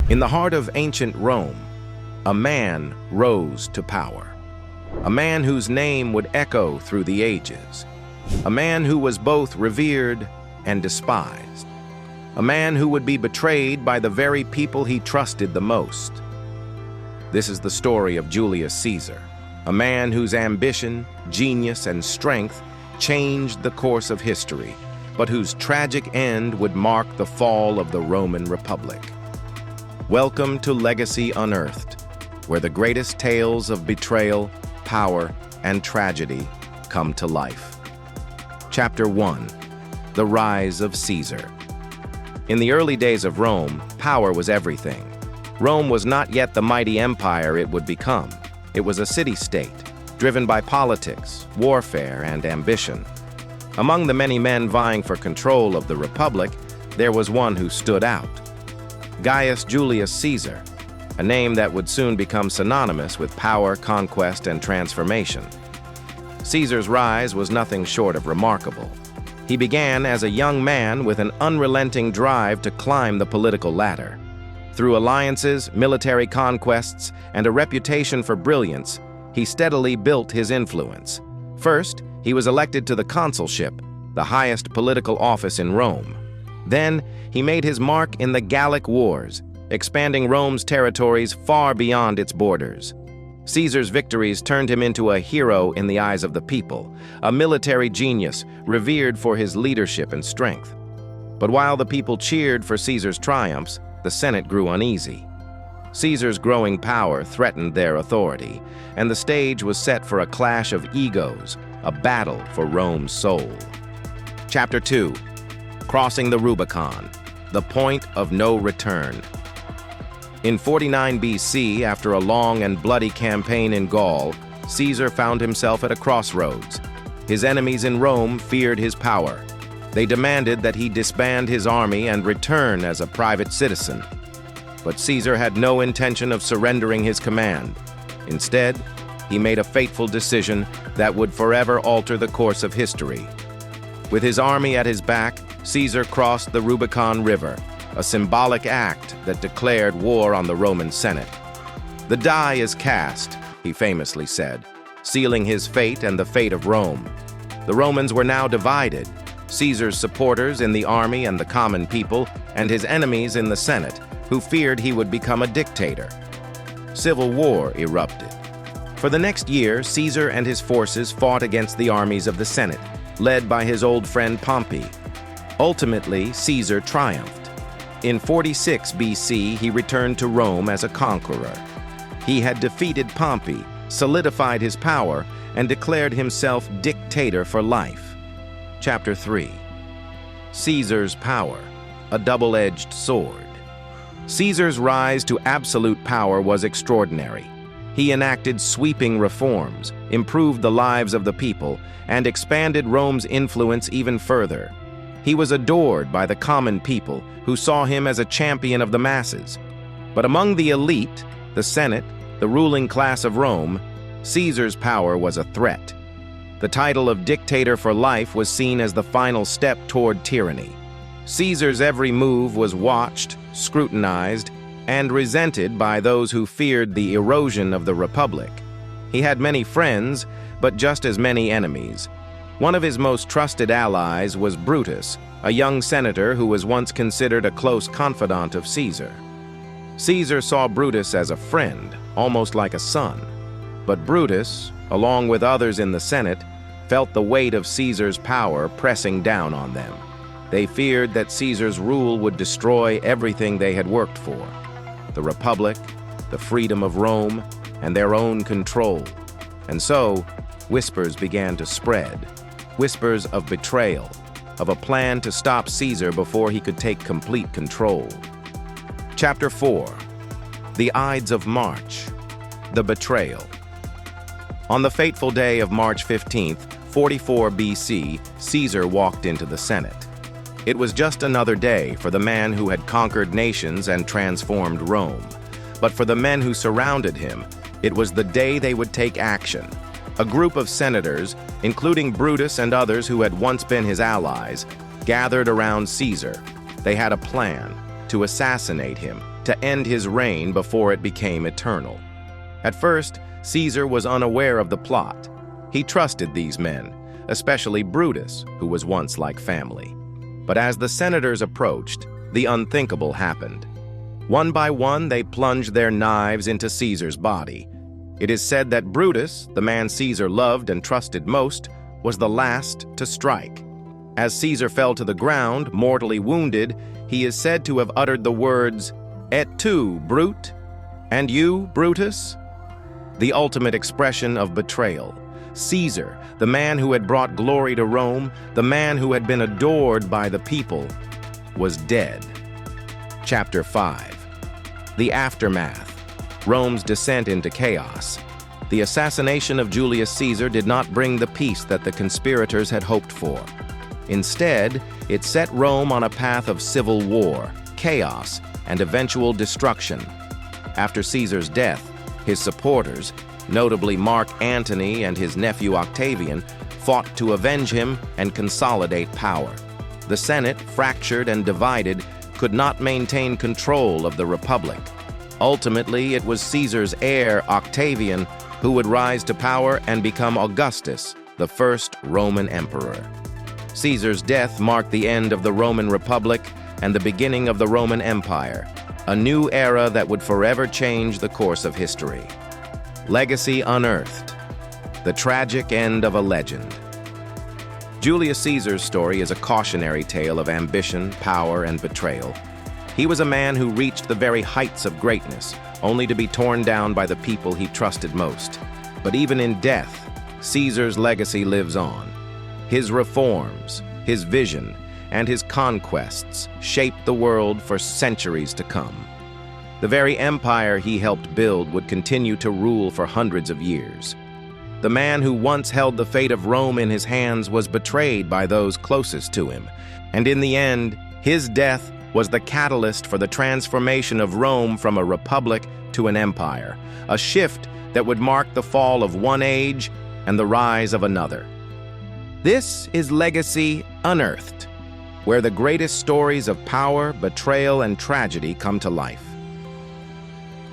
In the heart of ancient Rome, a man rose to power. A man whose name would echo through the ages. A man who was both revered and despised. A man who would be betrayed by the very people he trusted the most. This is the story of Julius Caesar, a man whose ambition, genius, and strength changed the course of history, but whose tragic end would mark the fall of the Roman Republic. Welcome to Legacy Unearthed, where the greatest tales of betrayal, power, and tragedy come to life. Chapter 1. The Rise of Caesar. In the early days of Rome, power was everything. Rome was not yet the mighty empire it would become. It was a city-state, driven by politics, warfare, and ambition. Among the many men vying for control of the Republic, there was one who stood out. Gaius Julius Caesar, a name that would soon become synonymous with power, conquest, and transformation. Caesar's rise was nothing short of remarkable. He began as a young man with an unrelenting drive to climb the political ladder. Through alliances, military conquests, and a reputation for brilliance, he steadily built his influence. First, he was elected to the consulship, the highest political office in Rome. Then, he made his mark in the Gallic Wars, expanding Rome's territories far beyond its borders. Caesar's victories turned him into a hero in the eyes of the people, a military genius revered for his leadership and strength. But while the people cheered for Caesar's triumphs, the Senate grew uneasy. Caesar's growing power threatened their authority, and the stage was set for a clash of egos, a battle for Rome's soul. Chapter 2. Crossing the Rubicon, the point of no return. In 49 BC, after a long and bloody campaign in Gaul, Caesar found himself at a crossroads. His enemies in Rome feared his power. They demanded that he disband his army and return as a private citizen. But Caesar had no intention of surrendering his command. Instead, he made a fateful decision that would forever alter the course of history. With his army at his back, Caesar crossed the Rubicon River, a symbolic act that declared war on the Roman Senate. "The die is cast," he famously said, sealing his fate and the fate of Rome. The Romans were now divided, Caesar's supporters in the army and the common people, and his enemies in the Senate, who feared he would become a dictator. Civil war erupted. For the next year, Caesar and his forces fought against the armies of the Senate, led by his old friend Pompey. Ultimately, Caesar triumphed. In 46 BC, he returned to Rome as a conqueror. He had defeated Pompey, solidified his power, and declared himself dictator for life. Chapter 3. Caesar's power, a double-edged sword. Caesar's rise to absolute power was extraordinary. He enacted sweeping reforms, improved the lives of the people, and expanded Rome's influence even further. He was adored by the common people, who saw him as a champion of the masses. But among the elite, the Senate, the ruling class of Rome, Caesar's power was a threat. The title of dictator for life was seen as the final step toward tyranny. Caesar's every move was watched, scrutinized, and resented by those who feared the erosion of the Republic. He had many friends, but just as many enemies. One of his most trusted allies was Brutus, a young senator who was once considered a close confidant of Caesar. Caesar saw Brutus as a friend, almost like a son. But Brutus, along with others in the Senate, felt the weight of Caesar's power pressing down on them. They feared that Caesar's rule would destroy everything they had worked for: the Republic, the freedom of Rome, and their own control. And so, whispers began to spread. Whispers of betrayal, of a plan to stop Caesar before he could take complete control. Chapter 4. The Ides of March, the Betrayal. On the fateful day of March 15th, 44 BC, Caesar walked into the Senate. It was just another day for the man who had conquered nations and transformed Rome. But for the men who surrounded him, it was the day they would take action. A group of senators, including Brutus and others who had once been his allies, gathered around Caesar. They had a plan to assassinate him, to end his reign before it became eternal. At first, Caesar was unaware of the plot. He trusted these men, especially Brutus, who was once like family. But as the senators approached, the unthinkable happened. One by one, they plunged their knives into Caesar's body. It is said that Brutus, the man Caesar loved and trusted most, was the last to strike. As Caesar fell to the ground, mortally wounded, he is said to have uttered the words, "Et tu, Brute? And you, Brutus?" The ultimate expression of betrayal. Caesar, the man who had brought glory to Rome, the man who had been adored by the people, was dead. Chapter 5. The aftermath. Rome's descent into chaos. The assassination of Julius Caesar did not bring the peace that the conspirators had hoped for. Instead, it set Rome on a path of civil war, chaos, and eventual destruction. After Caesar's death, his supporters, notably Mark Antony and his nephew Octavian, fought to avenge him and consolidate power. The Senate, fractured and divided, could not maintain control of the Republic. Ultimately, it was Caesar's heir, Octavian, who would rise to power and become Augustus, the first Roman emperor. Caesar's death marked the end of the Roman Republic and the beginning of the Roman Empire, a new era that would forever change the course of history. Legacy Unearthed. The tragic end of a legend. Julius Caesar's story is a cautionary tale of ambition, power, and betrayal. He was a man who reached the very heights of greatness, only to be torn down by the people he trusted most. But even in death, Caesar's legacy lives on. His reforms, his vision, and his conquests shaped the world for centuries to come. The very empire he helped build would continue to rule for hundreds of years. The man who once held the fate of Rome in his hands was betrayed by those closest to him, and in the end, his death was the catalyst for the transformation of Rome from a republic to an empire, a shift that would mark the fall of one age and the rise of another. This is Legacy Unearthed, where the greatest stories of power, betrayal, and tragedy come to life.